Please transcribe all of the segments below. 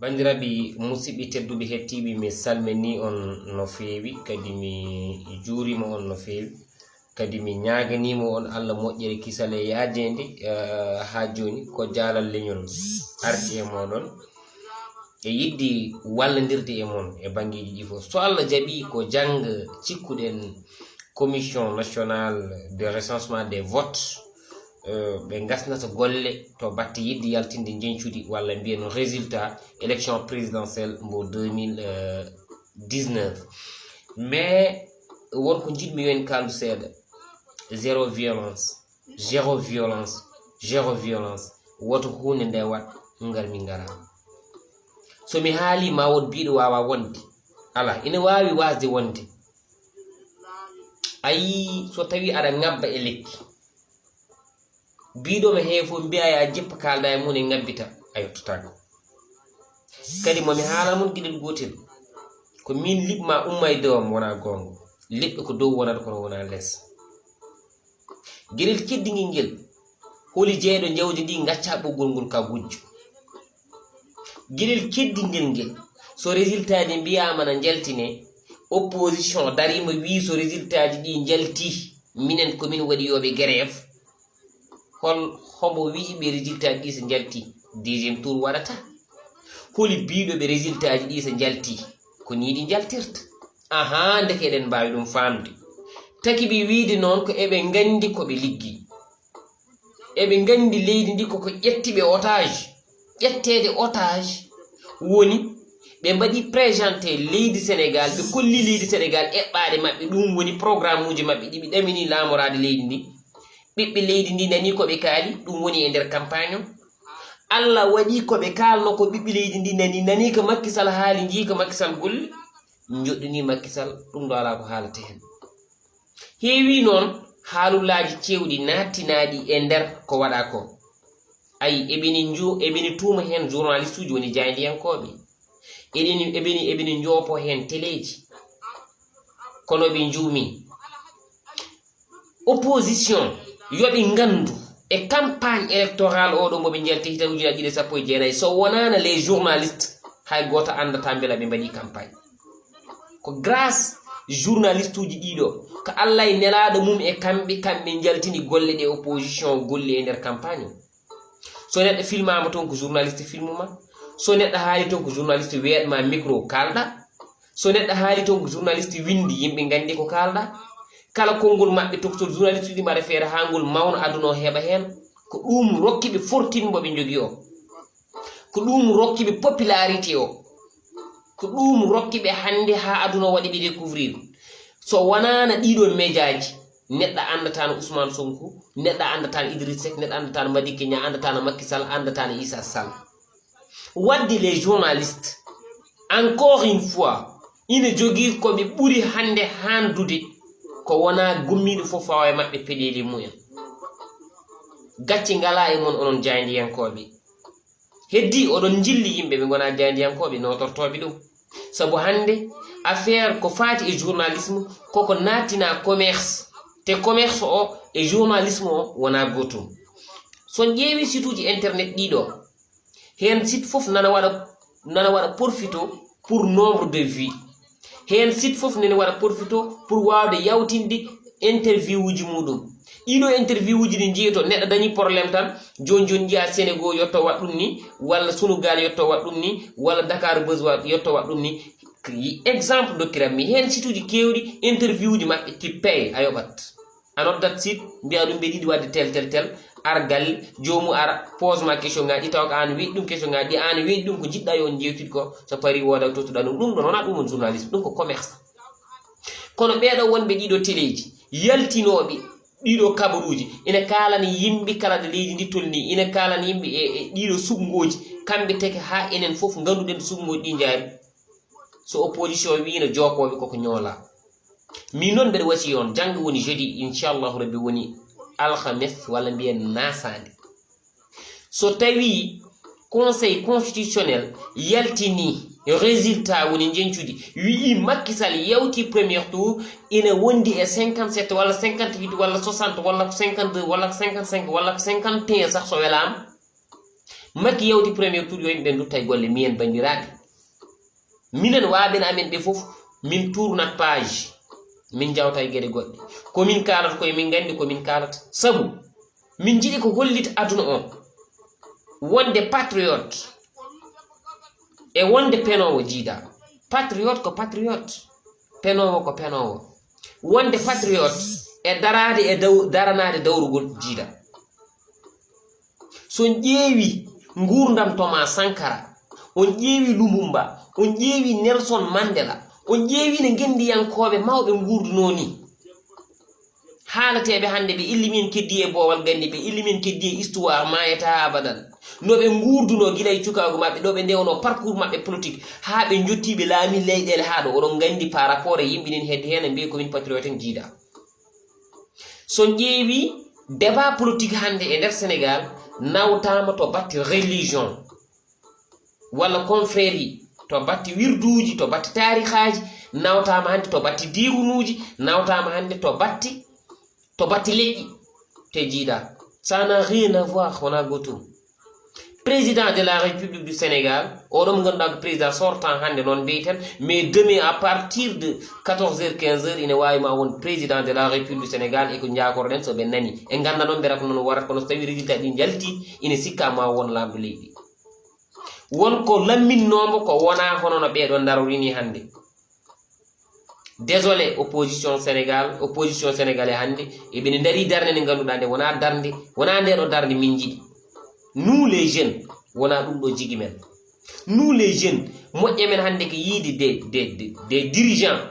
Bandiraɓe musidɓe tedduɓe hettiɓe mi salmini on no feewi kadi mi juurima on no feewi kadi mi ñaaganimo on Allah moƴƴere kisale yaadede ha joni ko jaalal leñol arti e moɗon e yidde wallodirde e mon e bangeji ɗi fof so Allah jaaɓi ko jang cikkuɗen commission nationale de recensement des votes ɓe gasnata golle to batte yidde yaltinde jencuɗi walla mbiyen résultat élection présidentielle mbo 2019 mais wonko jiɗmi yo en kaldu seeɗa zéro violence woto hunde nde wat ngarmi ngarama somi haali ma won biɗo wawa wonde ala ina wawi wasde wonde ayi so tawi aɗa ngabba e lekki biɗo me heefo mbiya ya jippa kalda e mun e ngabbita a yettotako kadi momi haala mon gueɗel gotel ko min liɓma umma e dewam wona gonga liɓɓe ko dow wonata kono wona less gueɗel keddiguel ngel holi jeeɗo jawdi ndi gacca ɓoggol ngol ka gujjo gueɗel keddiguel ngel so résultat ji mbiyama na jaltine opposition darima wi so résultat ji ɗi jalti minen komin waɗi yoɓe grève hombo wiiɓe résultat ɗi so jalti deuxiéme tour waɗata holi biɗoɓe résultat ji ɗi so jalti ko ni ɗi jaltirta aha ndeke eɗen mbawi ɗum famde taki ɓe wiide noon ko eɓe gandi koɓe liggi eɓe gandi leydi ndi koko ƴettiɓe otage ƴettede otage woni ɓe mbaɗi présenté leydi Sénégal ɓe kolli leydi Sénégal eɓɓade maɓɓe ɗum woni programme uji maɓɓe ɗiɓe ɗamini laamorade leydi ndi ɓiɓɓe leydi ndi nani koɓe kaali ɗum woni e nder campagne o Allah waɗi koɓe kalno ko ɓiɓɓe leydi ndi nani ko Macky Sall haali jii ko Macky Sall golle joɗɗini Macky Sall ɗum ɗo ala ko haalata hen heewi noon haalullaji cewɗi nattinaɗi e nder ko waɗa ko ayi eɓeni tuuma hen journaliste uji woni jayndiyankoɓe eɓeni joopo hen téléji kono ɓe juumi opposition yoɓe gandu e campagne électorale oɗo moɓe jalti hitan ujunaji ɗiɗi sappo e jeenayyi so wonana les journalistes hay goto andata beela ɓe mbaɗi campagne ko grâce journaliste uji ɗiɗo ko Allah e nelaɗo mum e kamɓe jaltini golle ɗe opposition golle e nder campagne o so neɗɗo filmama toon ko journaliste filmuma so neɗɗo haali toon ko journaliste weeɗma micro kalɗa so neɗɗo haali toon ko journaliste windi yimɓe gandi ko kalɗa kala konngol maɓɓe toktol journaliste uji mbaɗa feere ha ngol mawno aduna o heɓa hen ko ɗum rokkiɓe fortinmo ɓe jogui o ko ɗum rokkiɓe popularité o ko ɗum rokkiɓe hande ha aduna waɗi ɓe découvrir so wonana ɗiɗo médiaji neɗɗo andatano Ousmane Sonko neɗɗo andatano Idriss Seck neɗɗo andatano Madické Niang andatano Macky Sall andatano Issa Sall wadde les journalistes encore une fois ina jogui koɓe ɓuuri hande handude ko wona gummiɗo fof fawa e maɓɓe peɗeli mumen gacci ngala e mon onon jayndiyankoɓe heddi oɗon jilli yimɓe ɓe gona jayndiyankoɓe notortoɓe ɗum saabu hande affaire ko fati e journalisme koko natina commerce te commerce o e journalisme o wona gotum son ƴeewi site uji internet ɗiɗo hen site fof nana waɗa profito pour nombre de vues hen site fof nene waɗa profito pour wawde yawtinde interview uji muɗum ɗiɗo interview uji ɗi jeeto neɗɗo dañi probléme tan joni jiya Sénégal yetto wat ɗum ni walla Sunugal yetto wat ɗum ni walla Dakar Buzz yetto wat ɗum ni exemple dokkiram mi hen site uji kewɗi interview uji maɓɓe ti paye a yoɓat a noddat site mbiya ɗum ɓe ɗiɗi wadde tel ar galle jomum ara pose ma question ngaji taw ko an weeɗi ɗum question ngaji an weeɗi ɗum ko jiɗɗa yo on jewtide ko so pari woda tottuɗa ɗum ɗum ɗon wona ɗum on journalisme ɗum ko commerce kono ɓeɗo wonɓe ɗiɗo téléji yaltinoɓe ɗiɗo kabaruji ina kalana yimɓe kala ɗo leydi ndi tolni ina kalana yimɓe e ɗiɗo suɓgoji kamɓe teke ha enen foof ganduɗen suɓgoji ɗi jaari so opposition wino jokoɓe koko ñoola min noon mbeɗa wasi on janggo woni jeudi inchallahu rabbi woni alhamis walla mbiyen nasade so tawi conseil constitutionnel yaltini résultat woni jencude wi Macky Sall yawti premier tour ina wondi e 57 walla 58 walla 60 walla 52 walla 55 walla 51 sax so welama makki yawti premier tour yo yimɓe duttay golle miyen bandiraɓe minen waaɓen amen ɓe fof min tournat page min jawta e gueɗe goɗɗe komin kalata koye min gandi komin kalata sabu min jiiɗi ko hollita aduna on wonde patriote e wonde penowo jiida patriote ko patriote penowo ko penowo wonde patriote e darade e daranade dawrugol jiida so ƴeewi ngurdam Thomas Sankara on ƴeewi Lumumba on ƴeewi Nelson Mandela on ƴeewi ne gendiyankoɓe mawɓe ngurduno ni haalateɓe hande ɓe illi min keddi e boowal gandi ɓe illi min keddi e histoire mayata abadan no ɓe ngurduno gila e cukago maɓɓe ɗo ɓe ndewno parcours maɓɓe politique ha ɓe jottiɓe laami leyɗele ha ɗo oɗon gandi par rapport e yimɓe nin hedde hen mbiye komin patriote en jiida so ƴeewi débat politique hande e nder Sénégal nawtama to batti religion walla confrérie to batti wirduji to batti tarihaji nawtama hande to batti dirunuji nawtama hande to batti leƴƴi te jiida ça n'a rien à voir wona gotum président de la République du Sénégal oɗon mo ganduɗa ko président sortant hande noon mbiyeten mais demain à partir de 14h 15h ine wawima won président de la République du Sénégal eko jakoroɗen so ɓe nani e ganda noon mbiyata ko noon warat kono so tawi résultat ɗi jalti ine sikkama won lamɗo leydi wonko lamminnomo ko wona hono no ɓeɗo darorini hande désolé opposition sénégalais hande eɓene daari darde nde ganduɗa nde wona darde wona ndeɗo darde min jiiɗi nous les jeunes wona ɗum ɗo jigui men nous les jeunes moƴƴe men hande ko yiide des dirigeants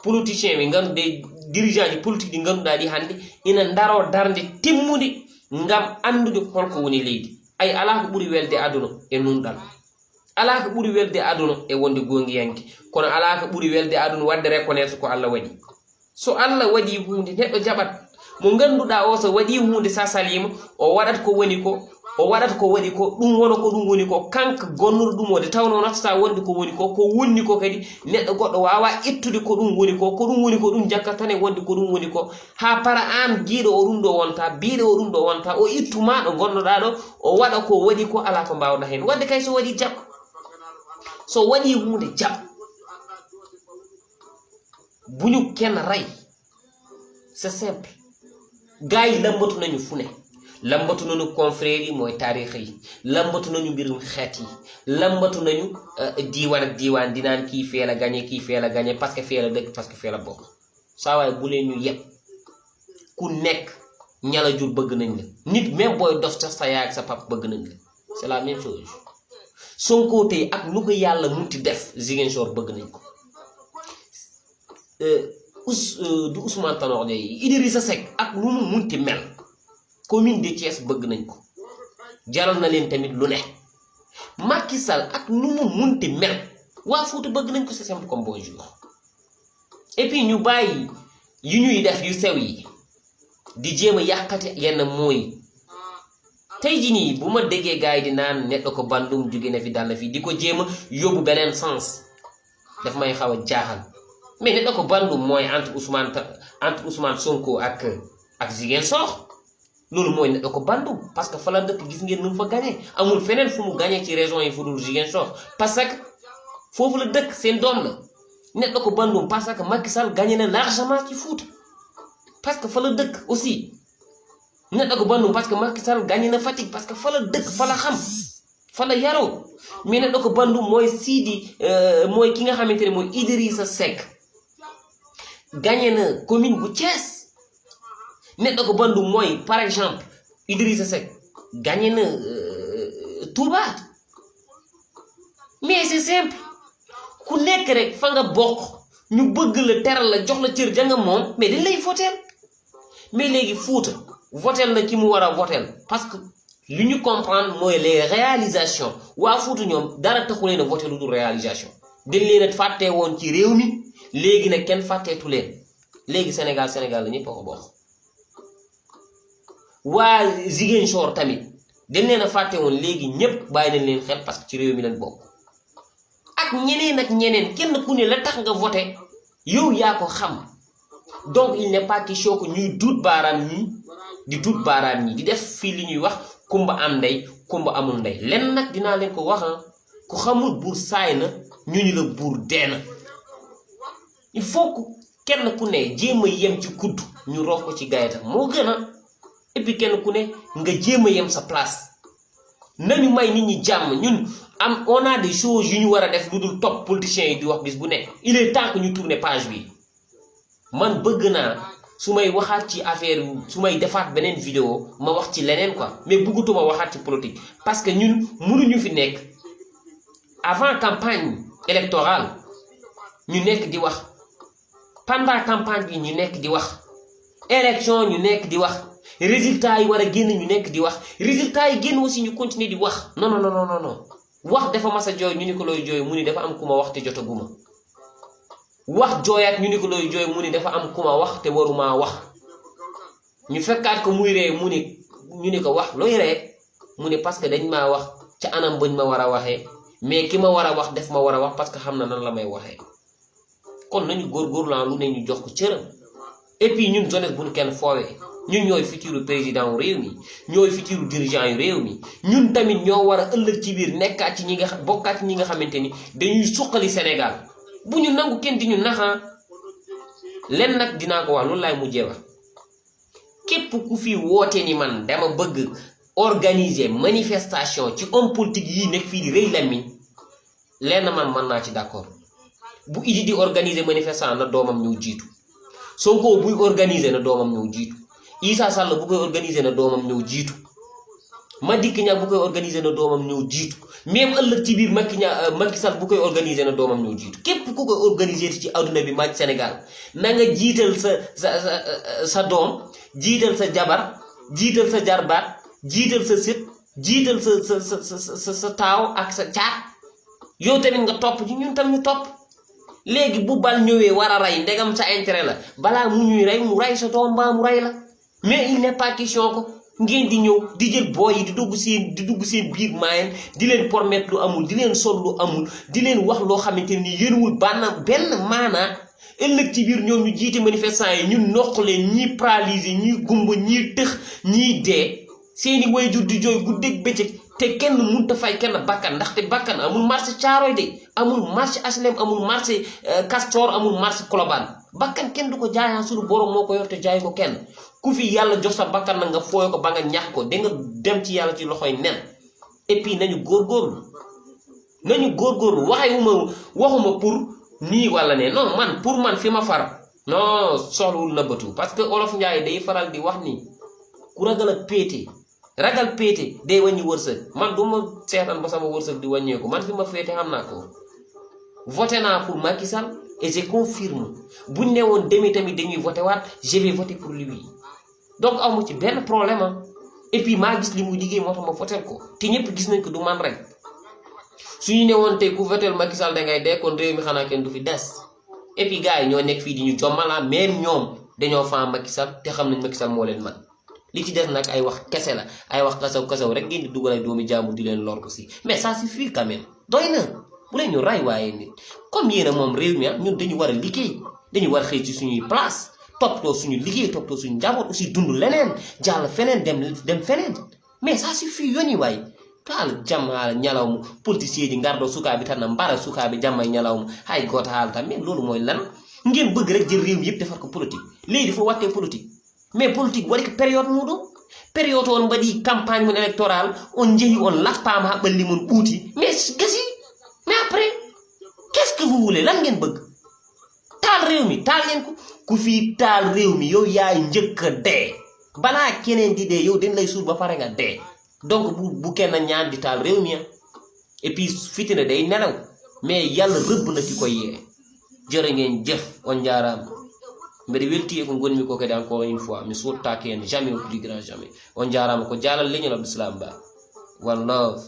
politiciens ɓe gandu des dirigeants ji politique ɗi ganduɗa ɗi hande ina daro darde timmude ngam andude holko woni leydi ay ala ko ɓuuri welde aduna e nunɗal ala ko ɓuuri welde aduna e wonde gongiyanke kono ala ko ɓuuri welde aduna wadde reconnaître ko Allah waɗi so Allah waɗi hunde neɗɗo jaɓat mo ganduɗa o so waɗi hunde sa salima o waɗat ko woni ko o waɗat ko waɗi ko ɗum wono ko ɗum woni ko kanko gonnuɗo ɗum ode tawno nattata wonde ko woni ko wonni ko kadi neɗɗo goɗɗo wawa ittude ko ɗum woni ko ɗum woni ko ɗum jakkatane wonde ko ɗum woni ko ha para an jiiɗo o ɗum ɗo wonta biiɗo o ɗum ɗo wonta o ittuma ɗo gonnoɗa ɗo o waɗa ko waɗi ko ala ko mbawɗa hen wadde kay so waɗi jaɓ so waɗi hunde jaɓ buñu ken ray c'est simple gayi lambatu nañu fune lambatu nañu confrérie moy tarikh yi lambatu nañu mbirum xeet yi lambatu nañu diwan ak diwan dinaan kii feela gagné parce que feela dëkk parce que feela bokk saa waay bu leen ñu yeb ku nekk ñala jur bëgg nañ la nit même booy dof sa yaay ak sa pap bëgg nañ la c'est la même chose Sonko tey ak nu ko yàlla munti def Ziguinchor bëgg nañ ko du Ousmane Tanor Dieng Idrissa Seck ak nu mu munti mel commune de Thiès bëgg nañ ko jaral na leen tamit lu ne Macky Sall ak nu mu munti mel waa Fouta bëgg nañ ko c'est simple comme bonjour et puis ñu bàyyi yu ñuy def yu sew yi di jéem a yàqate yenn mooy tey ji nii bu ma déggee gars yi di naan neɗɗo ko bandum jóge na fi dal fi di ko jéem a yóbbu beneen sens daf may xaw a jaaxal mais neɗɗo ko bandum mooy entre Ousmane Sonko ak Ziguinchor loolu mooy neɗɗo ko bandum parce que fa la dëkk gis ngeen nu mu fa gagné amul feneen fu mu gagné ci région yi fu dul Ziguinchor parce que foofu la dëkk seen doom la neɗɗo ko bandum parce que Macky Sall gagné na largement ci Fouta parce que fa la dëkk aussi neɗɗo ko bandum parce que Macky Sall gagné na Fatick parce que fa la dëkk fa la xam fa la yaroo mais neɗɗo ko bandum mooy Sidi mooy ki nga xamante ne mooy Idrissa Seck gagné na commune bu Thiès neɗɗo ko bandum mooy par exemple Idrissa Seck gagné na Touba mais c'est simple ku nekk rek fa nga bokk ñu bëgg la teral la jox la cër ja nga moom mais dañ lay voter mais léegi Fouta votel na ki mu war a votel parce que li ñu comprendre mooy les réalisations waa Fouta ñoom dara taxu leen a voté lu dul réalisation dañ leen a fàttee woon ci réew mi léegi nag kenn fàtteetu leen léegi Sénégal la ñëpp a ko bokk waa Ziguinchor tamit dañ leen a fàtte woon léegi ñëpp bàyyi nañ leen xel parce que ci réew mi lañ bokk ak ñeneen kenn ku ne la tax nga voté yow yaa ko xam donc il n'est pas question que ñuy duut baaraam ñi di def fii li ñuy wax kumba am ndey kumba amul ndey len nag dinaa leen ko wax ku xamul buur saay na ñu ni la buur dee na il faut que kenn ku ne jéem a yem ci kudd ñu roof ko ci gayta moo gën a et puis kenn ku ne nga jéem a yem sa place nañu may nit ñi jàmm ñun on a des choses yu ñu war a def lu dul topp politiciens yi di wax bis bu nekk il est temps que ñu tourner page bi man bëgg naa su may waxaat ci affaire su may defaat beneen vidéo ma wax ci leneen quoi mais bëggatuma waxaat ci politique parce que ñun mënuñu fi nekk avant campagne électorale ñu nekk di wax pendant campagne bi ñu nekk di wax élection ñu nekk di wax résultat yi war a génn ñu nekk di wax résultat yi génn aussi ñu continuer di wax non wax dafa mas a jooy ñu ni ko looy jooy mu ni dafa am ku ma wax te jotaguma wax jooyaat ñu ni ko looy jooy mu ni dafa am ku ma wax te waruma wax ñu fekkaat ko muy ree mu ni ñu ni ko wax looy ree mu ni parce que dañ maa wax ca anam bañ ma war a waxee mais ki ma war a wax def ma war a wax parce que xam na nan la may waxee kon nañu góorgóorlu lu ne ñu jox ko cëram et puis ñun jeunesse bu ñu kenn foowee ñun ñooy futur président wu réew mi ñooy futur dirigeant yu réew mi ñun tamit ñoo war a ëllëg ci biir nekkaat ci ñi nga bokkaat ci ñi nga xamante ni dañuy suqali Sénégal bu ñu nangu kenn di ñu naxaa len nag dinaa ko wax loolu laay mujjee wax képp ku fi woote ni man dama bëgg organiser manifestation ci homme politique yii nekk fii di rëy lamiñ lenn man mën naa ci d'accord bu Idi di organiser manifestation na doomam ñëw jiitu Sonko buy organiser na doomam ñëw jiitu Issa Sall bu koy organiser na doomam ñëw jiitu Madické Niang bu koy organiser na doomam ñëw jiitu même ëllëg ci biir Macky Sall bu koy organiser na doomam ñëw jiitu képp ku koy organiser ci adduna bi maaj Sénégal na nga jiital sa doom jiital sa jabar jiital sa jarbaat jiital sa sët jiital sa taaw ak sa caat yow tamit nga topp ci ñun tam ñu topp léegi bu bal ñëwee war a rey ndegam sa intérêt la balaa mu ñuy rey mu rey sa doom mbaa mu rey la mais il n'est pas question ko ngeen di ñëw di jël booy yi di dugg seen biir maayen di leen promettre lu amul di leen sol lu amul di leen wax loo xamante ni yëruwul benn maanaa ëllëg ci biir ñoom ñu jiite manifestants yi ñun noq leen ñii paralysé ñii gumba ñii tëx ñii dee seeni waajur di jooy guddeeg bëccëg te kenn mënut a fay kenn bakkan ndaxte bakkan amul marché Caaroy de amul marché HLM amul marché Castor amul marché Colobane bakkan kenn du ko jaayaan suñu borom moo ko yor te jaay ko kenn ku fi yàlla jox sa bakkan na nga fooy ko ba nga ñàkk ko da nga dem ci yàlla ci loxoy nen et puis nañu góorgóorlu waxuma pour nii wala ne non man pour man fi ma far non soxlawul nëbbatu parce que olof Njaay day faral di wax ni ku ragal péete day wàññi wërsëg man du ma seetaan ba sama wërsëg di wàññeeku man fi ma féete xam naa ko voté naa pour Macky Sall et je confirme buñ ne woon demi tamit dañuy voté waat je vais voter pour lui donc amu ci benn problème et puis maa gis li muy liggéey moo tax ma voté ko te ñëpp gis nañ ko du man rek suñu ne woon tey ku voté Macky Sall da ngay dee kon réew mi xanaa kenn du fi des et puis gars yi ñoo nekk fii di ñu jommala même ñoom dañoo faa Macky Sall te xam nañ Macky Sall moo leen man li ci des nag ay wax kese la ay wax kasaw rek ngeen di dugal ay doomi jaamu di leen lor aussi mais ça suffit quand même doy na bu leen ñu ray waaye nit comme yéen a moom réew mi ñun dañu war a liggéey dañu war a xëy ci suñuy place toppatoo suñu liggéey toppatoo suñu njaboot aussi dund leneen jàll feneen dem feneen mais ça suffit yoni waay taal jàmm haala ñalaw mu politicien ji ngardo sukaaɓe tan na mbara sukaaɓe jamma e ñalaw mu hay goto haalata mais loolu mooy lan ngeen bëgg rek jël réew mi yëpp defar ko politique léegi dafa wattee politique mais politique waɗi ko période muɗum période on mbaɗi campagne mon électoral on jeehi on lappama ha ɓalli mon ɓuuti mais gasi mais après qu'est-ce que vous voulez lan ngeen bëgg taal réew mi taal leen ko ku fii taal réew mi yow yaay njëkk a dee balaa keneen di dee yow dañ lay suul ba pare nga dee donc bu kenn ñaan di taal réew mi et puis fitina day nelaw mais yàlla rëbb na ki koy yee jërë ngeen jëf on jaaraama mbeɗe welti e ko gonmi ko kadi encore une fois mi sottaki hen jamais au plus grand jamais on jaarama ko jaalal leñol abdoussalam ba one love